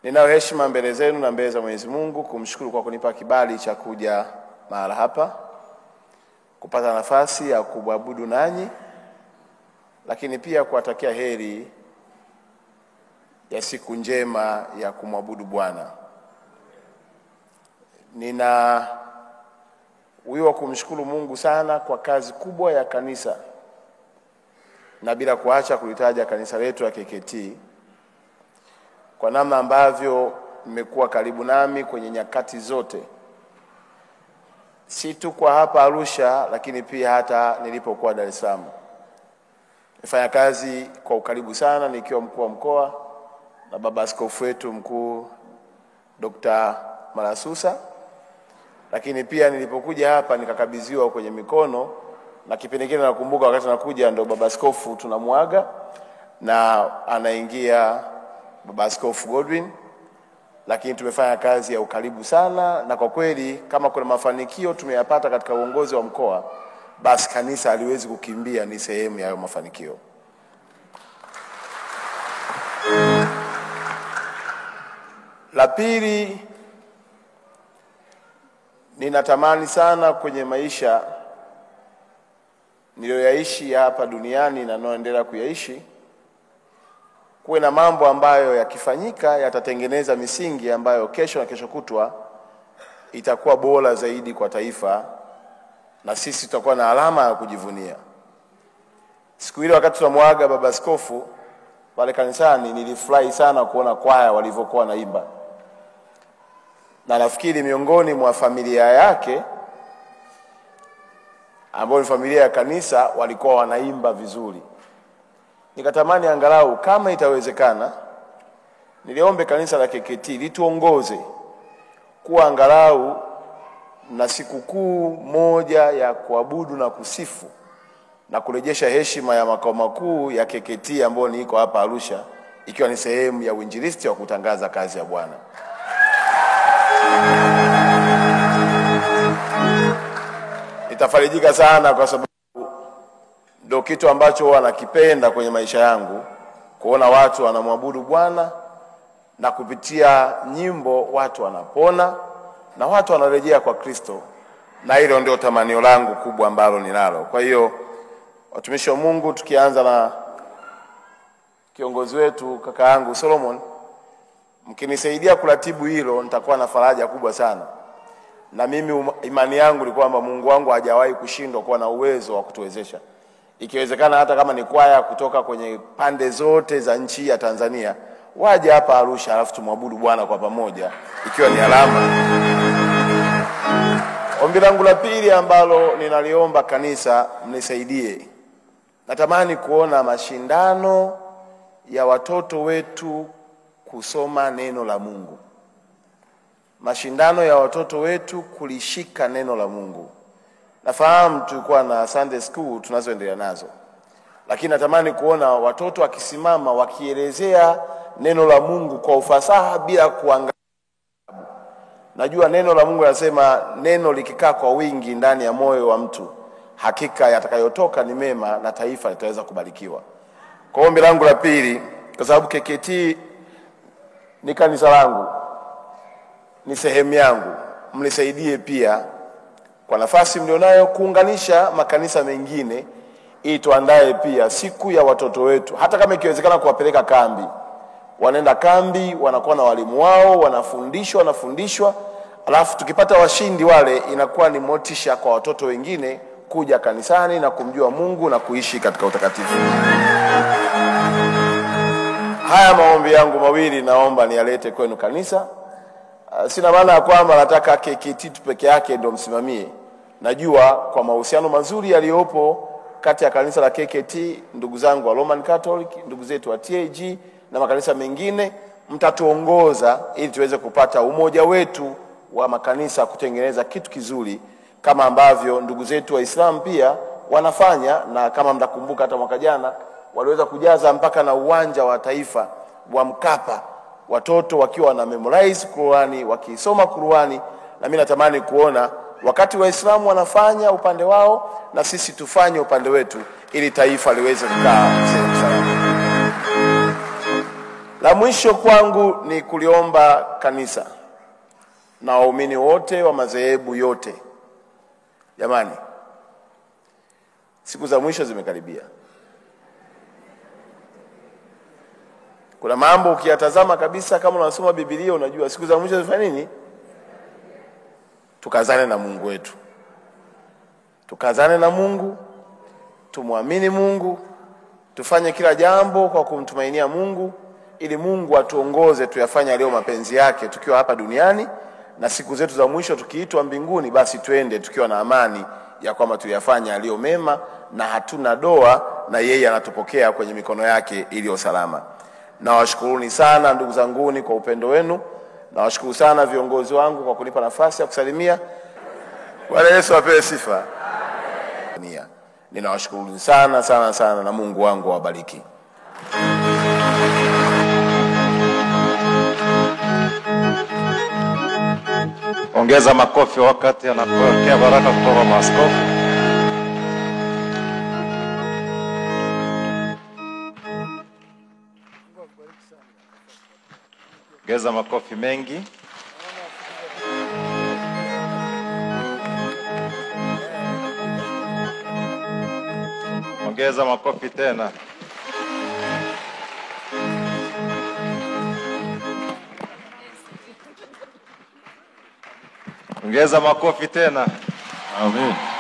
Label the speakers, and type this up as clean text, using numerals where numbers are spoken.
Speaker 1: Ninao heshima mbele zenu na mbele za Mwenyezi Mungu kumshukuru kwa kunipa kibali cha kuja mahali hapa kupata nafasi ya kuabudu nanyi, lakini pia kuwatakia heri ya siku njema ya kumwabudu Bwana. Nina wiwa kumshukuru Mungu sana kwa kazi kubwa ya kanisa, na bila kuacha kulitaja kanisa letu la KKT kwa namna ambavyo mmekuwa karibu nami kwenye nyakati zote, si tu kwa hapa Arusha lakini pia hata nilipokuwa Dar es Salaam. Nimefanya kazi kwa ukaribu sana nikiwa mkuu wa mkoa na baba askofu wetu mkuu Dr. Malasusa, lakini pia nilipokuja hapa nikakabidhiwa kwenye mikono, na kipindi kile nakumbuka wakati nakuja ndo baba askofu tunamuaga na anaingia baba askofu Godwin, lakini tumefanya kazi ya ukaribu sana, na kwa kweli kama kuna mafanikio tumeyapata katika uongozi wa mkoa, basi kanisa haliwezi kukimbia, ni sehemu ya hayo mafanikio. La pili, ninatamani sana kwenye maisha niliyoyaishi hapa duniani na naendelea kuyaishi, kuwe na mambo ambayo yakifanyika yatatengeneza misingi ambayo kesho na kesho kutwa itakuwa bora zaidi kwa taifa, na sisi tutakuwa na alama ya kujivunia. Siku ile wakati tunamuaga baba askofu pale kanisani, nilifurahi sana kuona kwaya walivyokuwa naimba, na nafikiri miongoni mwa familia yake ambao ni familia ya kanisa walikuwa wanaimba vizuri. Nikatamani angalau kama itawezekana niliombe kanisa la KKT lituongoze kuwa angalau na sikukuu moja ya kuabudu na kusifu na kurejesha heshima ya makao makuu ya KKT ambayo ni iko hapa Arusha, ikiwa ni sehemu ya uinjilisti wa kutangaza kazi ya Bwana. Nitafarijika sana kwa sababu ndio kitu ambacho wanakipenda kwenye maisha yangu, kuona watu wanamwabudu Bwana na kupitia nyimbo watu wanapona na watu wanarejea kwa Kristo, na hilo ndio tamanio langu kubwa ambalo ninalo. Kwa hiyo watumishi wa Mungu, tukianza na kiongozi wetu kaka yangu Solomon, mkinisaidia kuratibu hilo nitakuwa na faraja kubwa sana. Na mimi imani yangu ni kwamba Mungu wangu hajawahi kushindwa kuwa na uwezo wa kutuwezesha. Ikiwezekana hata kama ni kwaya kutoka kwenye pande zote za nchi ya Tanzania waje hapa Arusha, alafu tumwabudu Bwana kwa pamoja, ikiwa ni alama. Ombi langu la pili ambalo ninaliomba kanisa mnisaidie, natamani kuona mashindano ya watoto wetu kusoma neno la Mungu, mashindano ya watoto wetu kulishika neno la Mungu. Nafahamu tulikuwa na Sunday school tunazoendelea nazo, lakini natamani kuona watoto wakisimama wakielezea neno la Mungu kwa ufasaha bila kuangalia. Najua neno la Mungu linasema neno likikaa kwa wingi ndani ya moyo wa mtu, hakika yatakayotoka ni mema na taifa litaweza kubarikiwa. Kwa ombi langu la pili, kwa sababu KKT ni kanisa langu, ni sehemu yangu, mnisaidie pia kwa nafasi mlionayo kuunganisha makanisa mengine ili tuandae pia siku ya watoto wetu, hata kama ikiwezekana kuwapeleka kambi. Wanaenda kambi, wanakuwa na walimu wao, wanafundishwa, alafu tukipata washindi wale inakuwa ni motisha kwa watoto wengine kuja kanisani na kumjua Mungu na kuishi katika utakatifu. Haya maombi yangu mawili naomba niyalete kwenu kanisa. Sina maana ya kwamba nataka KKT tu peke yake ndio msimamie. Najua kwa mahusiano mazuri yaliyopo kati ya kanisa la KKT, ndugu zangu wa Roman Catholic, ndugu zetu wa TAG na makanisa mengine, mtatuongoza ili tuweze kupata umoja wetu wa makanisa kutengeneza kitu kizuri, kama ambavyo ndugu zetu wa Islam pia wanafanya. Na kama mtakumbuka hata mwaka jana waliweza kujaza mpaka na uwanja wa taifa wa Mkapa, watoto wakiwa na memorize Qur'ani, wakisoma Qur'ani. Na mimi natamani kuona wakati Waislamu wanafanya upande wao na sisi tufanye upande wetu, ili taifa liweze kukaa salama. La mwisho kwangu ni kuliomba kanisa na waumini wote wa madhehebu yote. Jamani, siku za mwisho zimekaribia. Kuna mambo ukiyatazama kabisa, kama unasoma Biblia unajua siku za mwisho zifanya nini. Tukazane na Mungu wetu, tukazane na Mungu, tumwamini Mungu, tufanye kila jambo kwa kumtumainia Mungu, ili Mungu atuongoze tuyafanye yaliyo mapenzi yake tukiwa hapa duniani, na siku zetu za mwisho tukiitwa mbinguni, basi twende tukiwa na amani ya kwamba tuyafanye yaliyo mema na hatuna doa, na yeye anatupokea kwenye mikono yake iliyo salama. Nawashukuruni sana ndugu zanguni kwa upendo wenu. Nawashukuru sana viongozi wangu kwa kunipa nafasi ya kusalimia. Bwana Yesu apewe sifa. Amen. Ninawashukuruni sana sana sana, na Mungu wangu awabariki.
Speaker 2: Ongeza makofi wakati anapokea baraka kutoka kwa askofu. Ongeza makofi mengi. Ongeza makofi tena. Ongeza makofi tena.
Speaker 3: Amen.